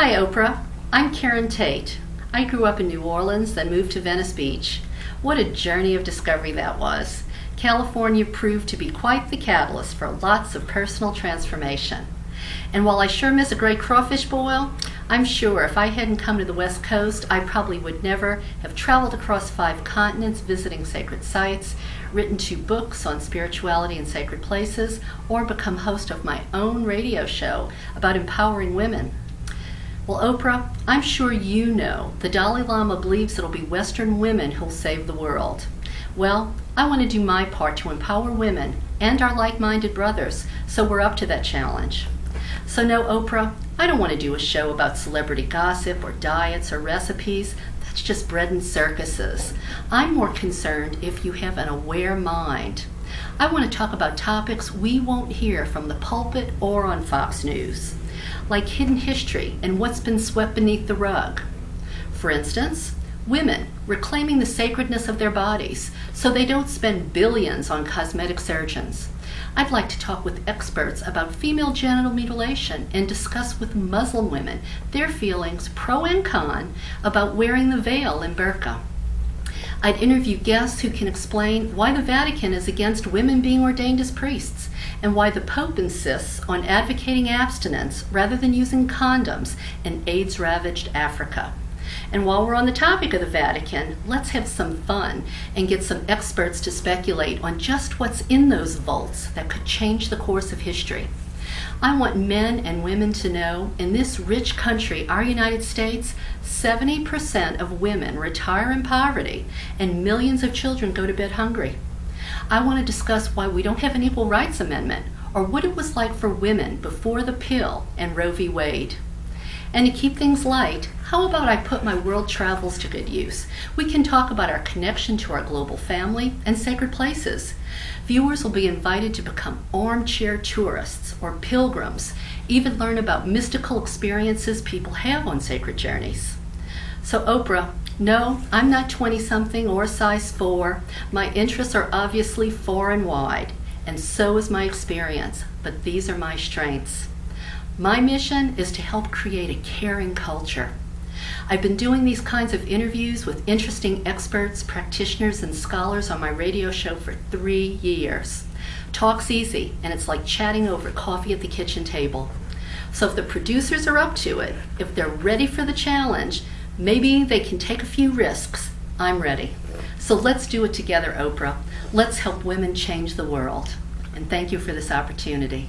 Hi, Oprah. I'm Karen Tate. I grew up in New Orleans, then moved to Venice Beach. What a journey of discovery that was. California proved to be quite the catalyst for lots of personal transformation. And while I sure miss a great crawfish boil, I'm sure if I hadn't come to the West Coast, I probably would never have traveled across 5 continents visiting sacred sites, written 2 books on spirituality and sacred places, or become host of my own radio show about empowering women. Well, Oprah, I'm sure you know the Dalai Lama believes it'll be Western women who'll save the world. Well, I want to do my part to empower women and our like-minded brothers, so we're up to that challenge. So no, Oprah, I don't want to do a show about celebrity gossip or diets or recipes. That's just bread and circuses. I'm more concerned if you have an aware mind. I want to talk about topics we won't hear from the pulpit or on Fox News, like hidden history and what's been swept beneath the rug. For instance, women reclaiming the sacredness of their bodies so they don't spend billions on cosmetic surgeons. I'd like to talk with experts about female genital mutilation and discuss with Muslim women their feelings, pro and con, about wearing the veil in burqa. I'd interview guests who can explain why the Vatican is against women being ordained as priests and why the Pope insists on advocating abstinence rather than using condoms in AIDS-ravaged Africa. And while we're on the topic of the Vatican, let's have some fun and get some experts to speculate on just what's in those vaults that could change the course of history. I want men and women to know, in this rich country, our United States, 70% of women retire in poverty and millions of children go to bed hungry. I want to discuss why we don't have an Equal Rights Amendment or what it was like for women before the pill and Roe v. Wade. And to keep things light, how about I put my world travels to good use? We can talk about our connection to our global family and sacred places. Viewers will be invited to become armchair tourists or pilgrims, even learn about mystical experiences people have on sacred journeys. So Oprah, no, I'm not 20-something or size 4. My interests are obviously far and wide, and so is my experience, but these are my strengths. My mission is to help create a caring culture. I've been doing these kinds of interviews with interesting experts, practitioners, and scholars on my radio show for 3 years. Talk's easy, and it's like chatting over coffee at the kitchen table. So if the producers are up to it, if they're ready for the challenge, maybe they can take a few risks. I'm ready. So let's do it together, Oprah. Let's help women change the world. And thank you for this opportunity.